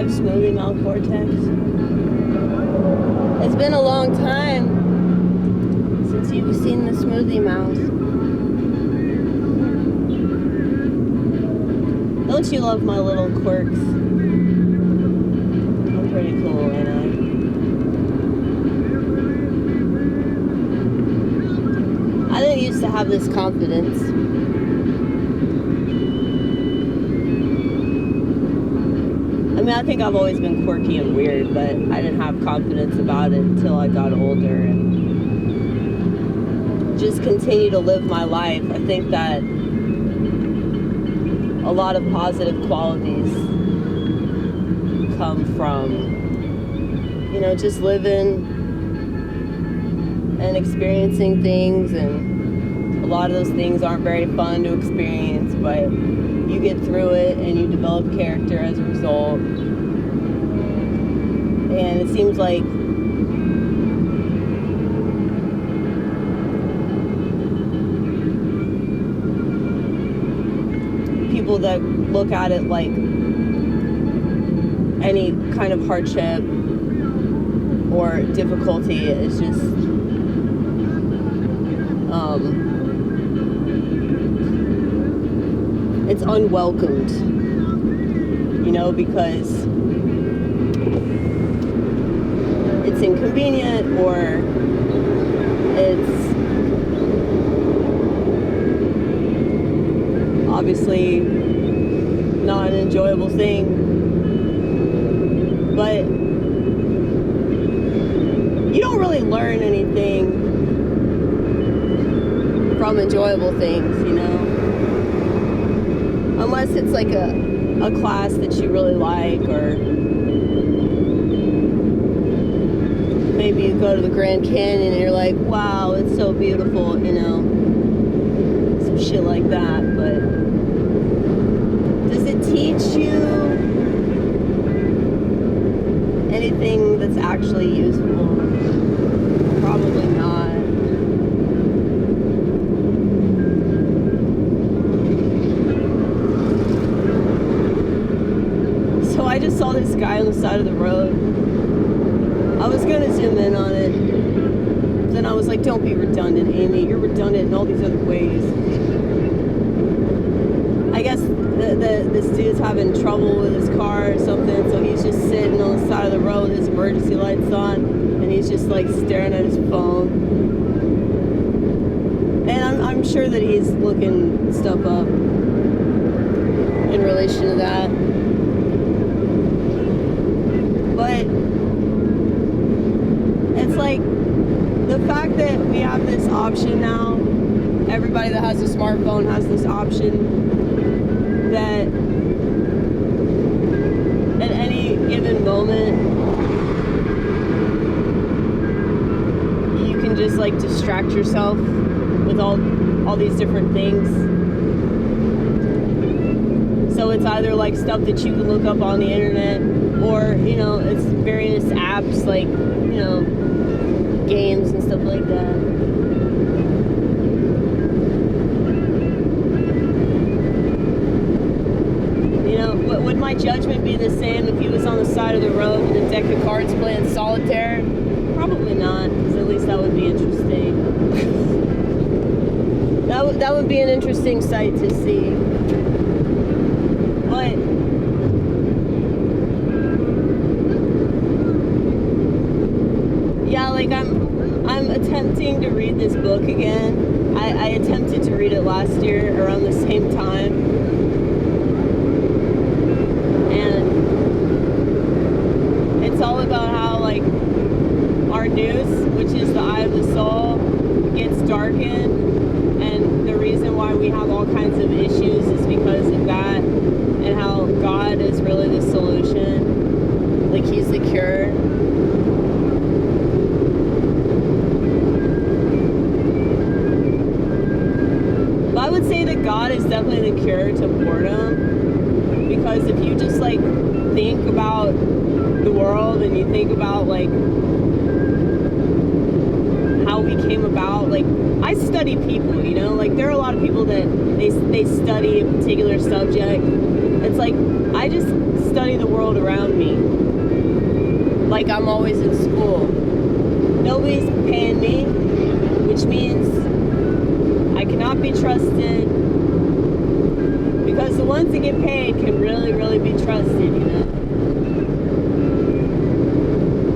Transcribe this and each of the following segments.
of smoothie mouth vortex. It's been a long time since you've seen the smoothie mouth. Don't you love my little quirks? I'm pretty cool, ain't I? I didn't used to have this confidence. I mean, I think I've always been quirky and weird, but I didn't have confidence about it until I got older and just continue to live my life. I think that a lot of positive qualities come from, you know, just living and experiencing things, and a lot of those things aren't very fun to experience, but you get through it and you develop character as a result. And it seems like people that look at it like any kind of hardship or difficulty is just it's unwelcomed, you know, because it's inconvenient or it's obviously not an enjoyable thing, but you don't really learn anything from enjoyable things, you know, unless it's like a class that you really like, or maybe you go to the Grand Canyon and you're like, wow, it's so beautiful, you know, some shit like that. But does it teach you anything that's actually useful? Probably not. So I just saw this guy on the side of the road. I was gonna zoom in on it. Then I was like, don't be redundant, Amy. You're redundant in all these other ways. I guess this dude's having trouble with his car or something, so he's just sitting on the side of the road with his emergency lights on, and he's just like staring at his phone. And I'm sure that he's looking stuff up in relation to that. But it's like the fact that we have this option now, everybody that has a smartphone has this option that at any given moment you can just like distract yourself with all these different things. So it's either like stuff that you can look up on the internet, or, you know, it's various apps like, you know, games and stuff like that. You know, would my judgment be the same if he was on the side of the road with a deck of cards playing solitaire? Probably not, because at least that would be interesting. That would be an interesting sight to see. But yeah, like I'm attempting to read this book again. I attempted to read it last year around the same time, and it's all about how like our news, which is the eye of the soul, gets darkened, and the reason why we have all kinds of issues is because of that, and how God is really the solution, like he's the cure. But I would say that God is definitely the cure to boredom, because if you just like think about the world and you think about like how we came about, like I study people, you know, like there are a lot of people that they study a particular subject It's like, I just study the world around me. Like I'm always in school. Nobody's paying me, which means I cannot be trusted, because the ones that get paid can really, really be trusted, you know?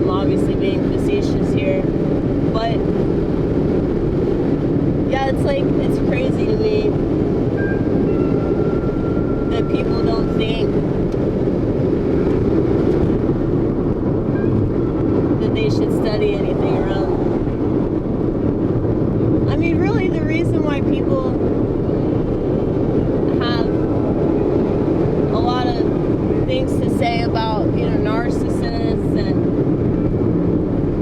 I'm obviously being facetious here, but yeah, it's like, it's crazy to me that people don't think that they should study anything around them. I mean, really, the reason why people have a lot of things to say about, you know, narcissists and,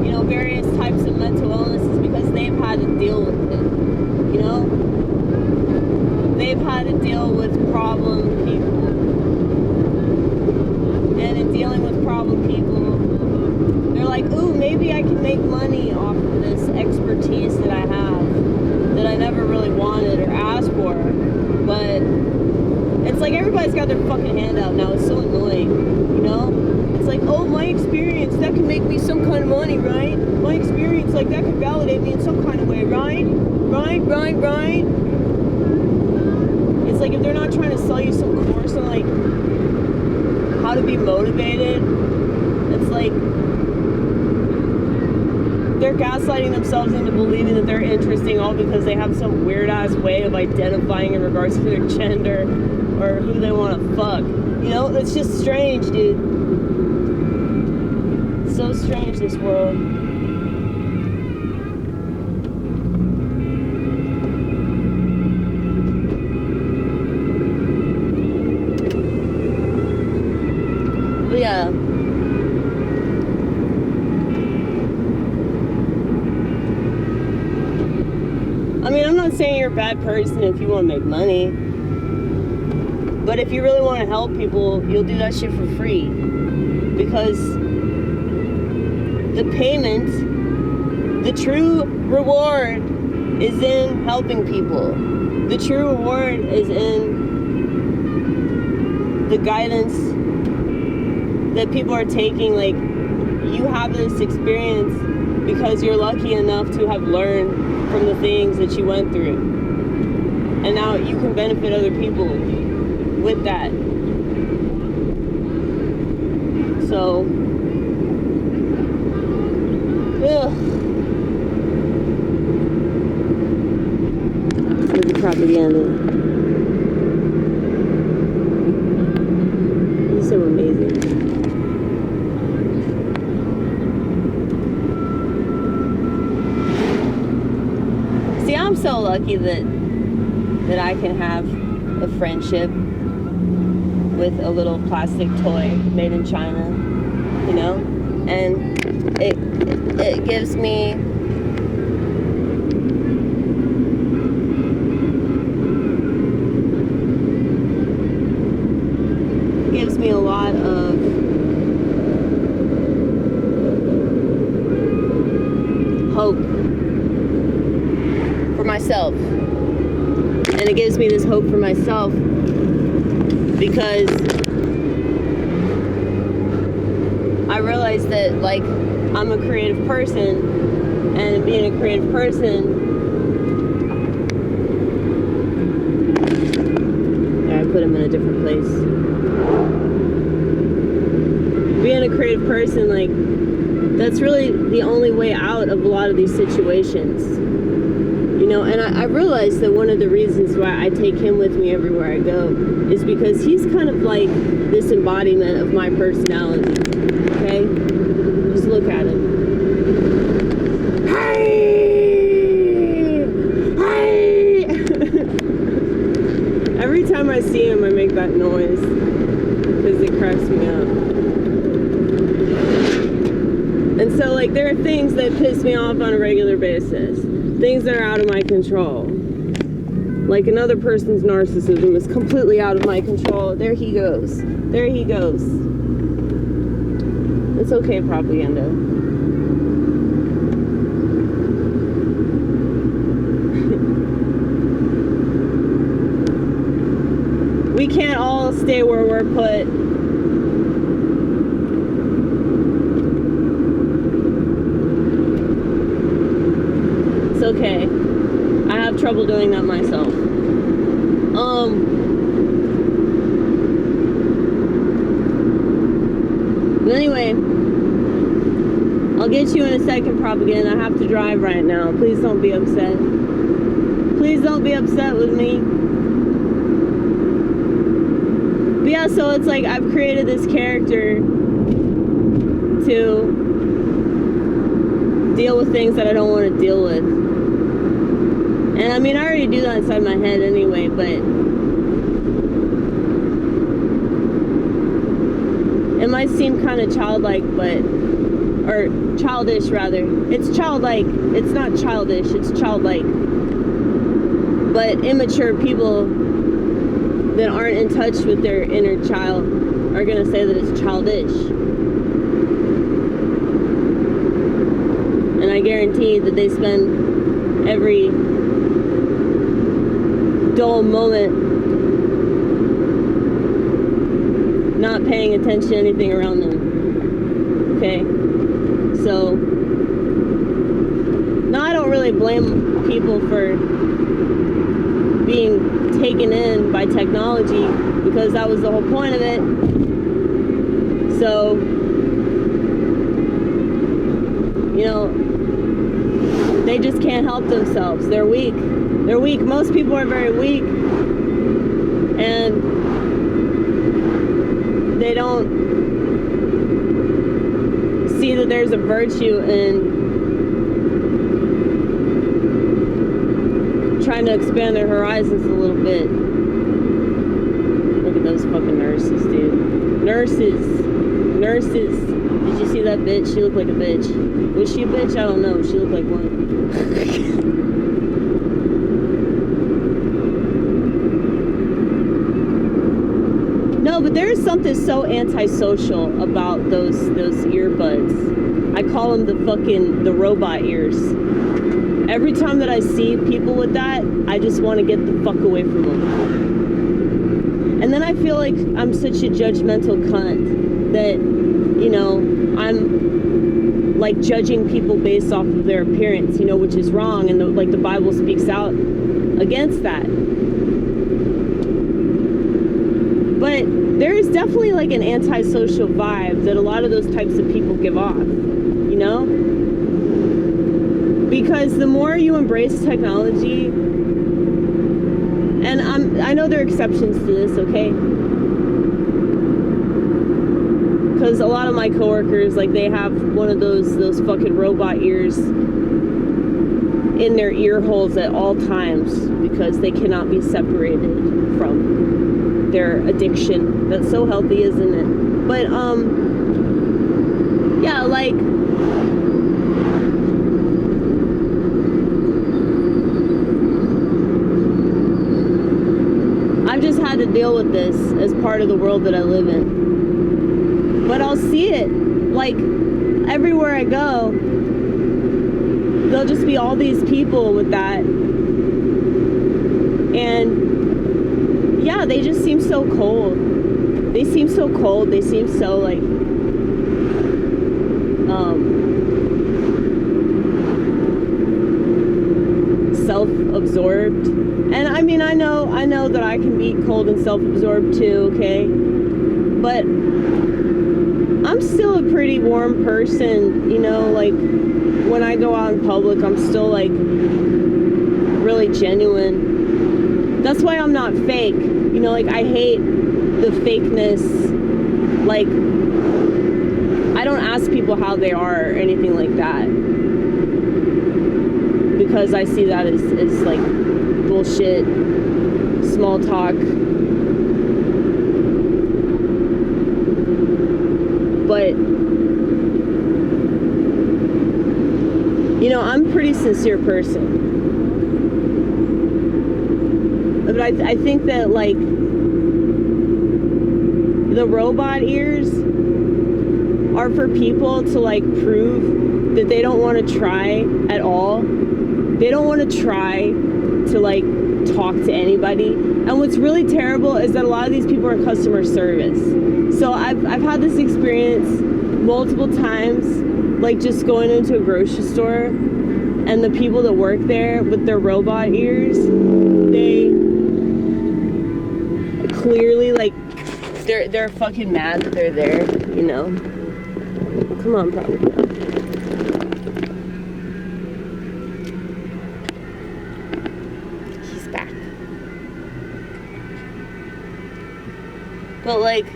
you know, various types of mental illness is because they've had to deal with it, you know? They've had to deal with problem people. And in dealing with problem people, they're like, ooh, maybe I can make money off of this expertise that I have, that I never really wanted or asked for. But it's like everybody's got their fucking hand out now. It's so annoying, you know? It's like, oh, my experience, that can make me some kind of money, right? My experience, like, that can validate me in some kind of way, right? Right? It's like if they're not trying to sell you some course on, like, how to be motivated, it's like they're gaslighting themselves into believing that they're interesting all because they have some weird-ass way of identifying in regards to their gender or who they want to fuck. You know, it's just strange, dude. It's so strange, this world. But yeah. I mean, I'm not saying you're a bad person if you want to make money. But if you really want to help people, you'll do that shit for free. Because the payment, the true reward is in helping people. The true reward is in the guidance that people are taking. Like, you have this experience because you're lucky enough to have learned from the things that you went through. And now you can benefit other people with that. So, ugh. Look at propaganda. It's so amazing. See, I'm so lucky that I can have a friendship with a little plastic toy made in China, you know, and it gives me a lot of hope for myself. And it gives me this hope for myself because I realize that, like, I'm a creative person, and being a creative person, I put him in a different place. Being a creative person, like, that's really the only way out of a lot of these situations. You know, and I realized that one of the reasons why I take him with me everywhere I go is because he's kind of like this embodiment of my personality. Okay? Just look at him. Hey! Hey! Every time I see him, I make that noise because it cracks me up. And so, like, there are things that piss me off on a regular basis. Things that are out of my control. Like, another person's narcissism is completely out of my control. There he goes. There he goes. It's okay, propaganda. We can't all stay where we're put. It's okay. I have trouble doing that myself. But anyway, I'll get you in a second, propaganda. I have to drive right now. Please don't be upset. Please don't be upset with me. But yeah, so it's like I've created this character to deal with things that I don't want to deal with. And I mean, I already do that inside my head anyway, but it might seem kind of childlike, or childish rather. It's childlike. It's not childish, it's childlike. But immature people that aren't in touch with their inner child are gonna say that it's childish. And I guarantee that they spend every dull moment not paying attention to anything around them. Okay? So, no, I don't really blame people for being taken in by technology, because that was the whole point of it. So, you know, they just can't help themselves. They're weak. They're weak. Most people are very weak. And they don't see that there's a virtue in trying to expand their horizons a little bit. Look at those fucking nurses, dude. Nurses. Did you see that bitch? She looked like a bitch. Was she a bitch? I don't know. She looked like one. No, but there is something so antisocial about those earbuds. I call them the robot ears. Every time that I see people with that, I just want to get the fuck away from them. And then I feel like I'm such a judgmental cunt that, you know, I'm like judging people based off of their appearance, you know, which is wrong, and the Bible speaks out against that. But there is definitely like an antisocial vibe that a lot of those types of people give off, you know? Because the more you embrace technology, and I know there are exceptions to this, okay? Because a lot of my coworkers, like, they have one of those fucking robot ears in their ear holes at all times because they cannot be separated from their addiction. That's so healthy, isn't it? But yeah, like, I've just had to deal with this as part of the world that I live in. But I'll see it, like, everywhere I go. There'll just be all these people with that. And yeah, they just seem so cold. They seem so cold. They seem so, like, self-absorbed. And I mean, I know that I can be cold and self-absorbed too, okay? But I'm still a pretty warm person, you know, like, when I go out in public, I'm still, like, really genuine. That's why I'm not fake, you know, like, I hate the fakeness. Like, I don't ask people how they are or anything like that, because I see that as like, bullshit, small talk. But, you know, I'm a pretty sincere person. But I think that, like, the robot ears are for people to, like, prove that they don't want to try at all. They don't want to try to, like, talk to anybody. And what's really terrible is that a lot of these people are in customer service. So I've had this experience multiple times, like just going into a grocery store, and the people that work there with their robot ears, they clearly, like, they're fucking mad that they're there, you know? Come on, probably. He's back. But, like,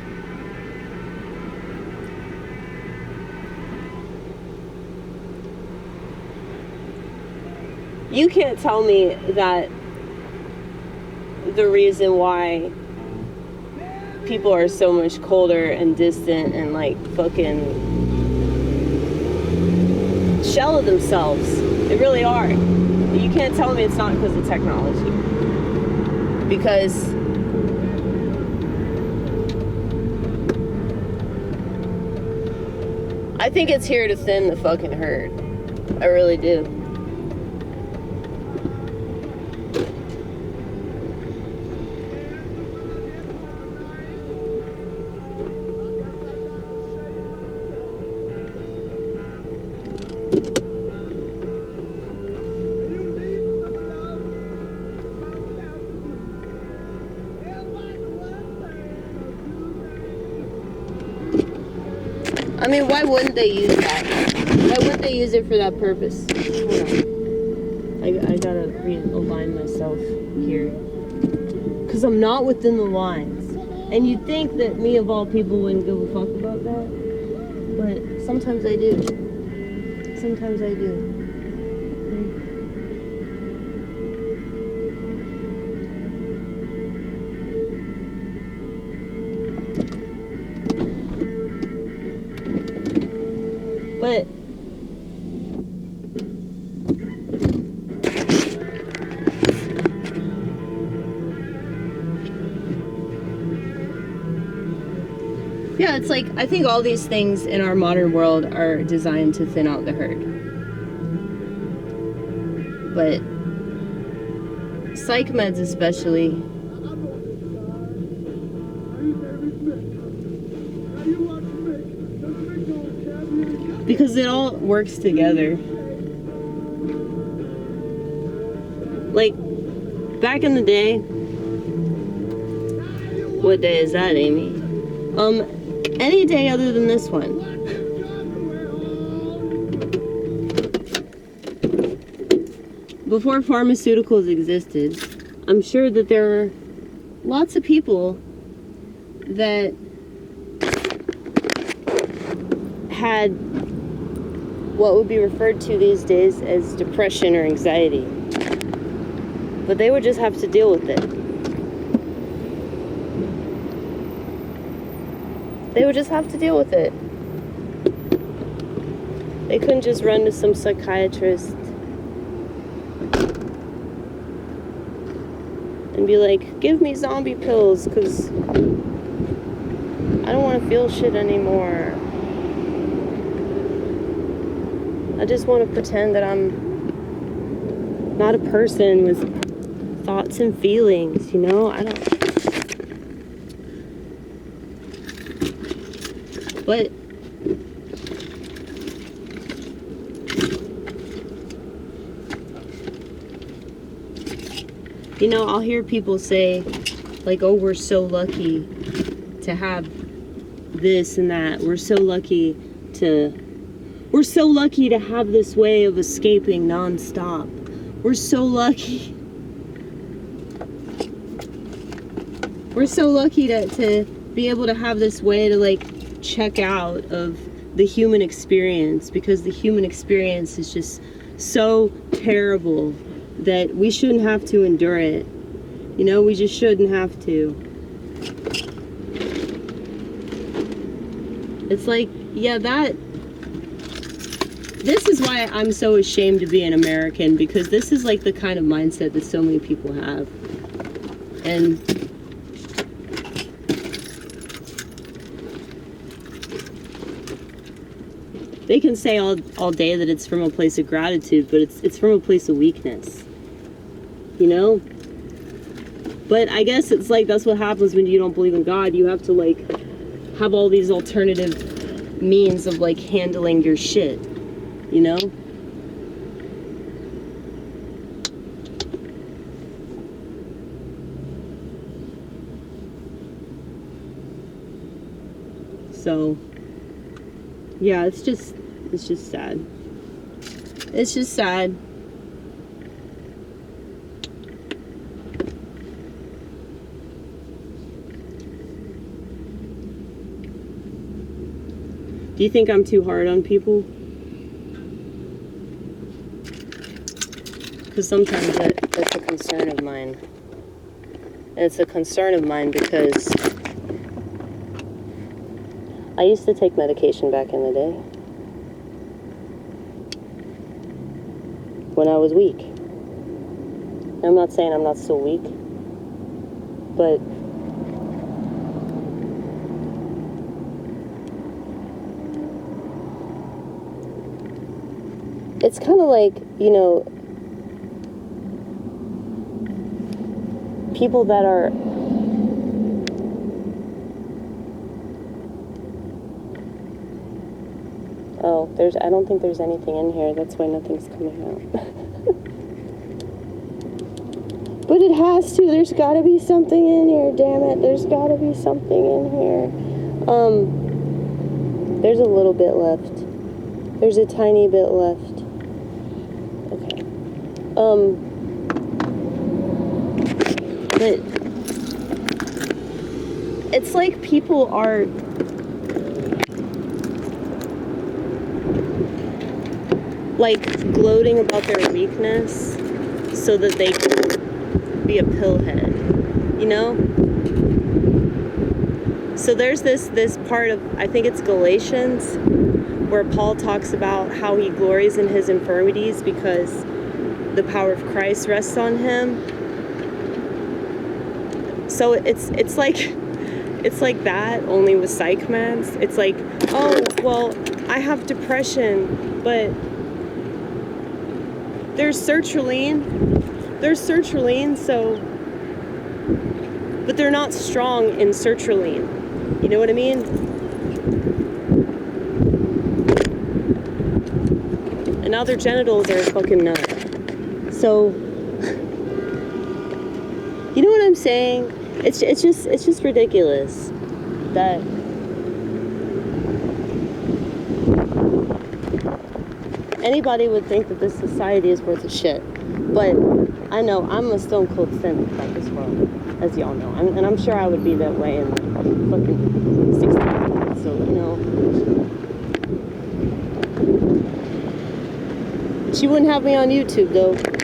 you can't tell me that the reason why people are so much colder and distant and like fucking shell of themselves. They really are. You can't tell me it's not because of technology. Because I think it's here to thin the fucking herd. I really do. I mean, why wouldn't they use that? Why wouldn't they use it for that purpose? Hold on. I gotta realign myself here. Because I'm not within the lines. And you'd think that me, of all people, wouldn't give a fuck about that. But sometimes I do. Sometimes I do. But yeah, it's like, I think all these things in our modern world are designed to thin out the herd. But psych meds especially, because it all works together. Like, back in the day, what day is that, Amy? Any day other than this one. Before pharmaceuticals existed, I'm sure that there were lots of people that had what would be referred to these days as depression or anxiety. But they would just have to deal with it. They would just have to deal with it. They couldn't just run to some psychiatrist and be like, give me zombie pills, because I don't want to feel shit anymore. I just want to pretend that I'm not a person with thoughts and feelings, you know? I don't... But you know, I'll hear people say, like, oh, we're so lucky to have this and that. We're so lucky to have this way of escaping nonstop. We're so lucky. We're so lucky to be able to have this way to, like, check out of the human experience, because the human experience is just so terrible that we shouldn't have to endure it. You know, we just shouldn't have to. It's like, yeah, this is why I'm so ashamed to be an American, because this is like the kind of mindset that so many people have. And they can say all day that it's from a place of gratitude, but it's from a place of weakness. You know? But I guess it's like that's what happens when you don't believe in God. You have to like have all these alternative means of like handling your shit, you know? So yeah, it's just sad. It's just sad. Do you think I'm too hard on people? Because sometimes that's a concern of mine. And it's a concern of mine because I used to take medication back in the day when I was weak. I'm not saying I'm not still weak, but it's kind of like, you know, people that are I don't think there's anything in here. That's why nothing's coming out. But it has to. There's got to be something in here, damn it. There's got to be something in here. There's a little bit left. There's a tiny bit left. Okay. But it's like people are like gloating about their weakness so that they can be a pillhead, you know? So there's this part of, I think it's Galatians, where Paul talks about how he glories in his infirmities because the power of Christ rests on him. So it's like that, only with psych meds. It's like, oh, well, I have depression, but there's sertraline, so, but they're not strong in sertraline. You know what I mean? And now their genitals are a fucking nut. So, you know what I'm saying? It's just ridiculous that anybody would think that this society is worth a shit. But I know I'm a stone cold cynic about this world, as y'all know. And I'm sure I would be that way in like fucking 60 years. So, you know. She wouldn't have me on YouTube, though.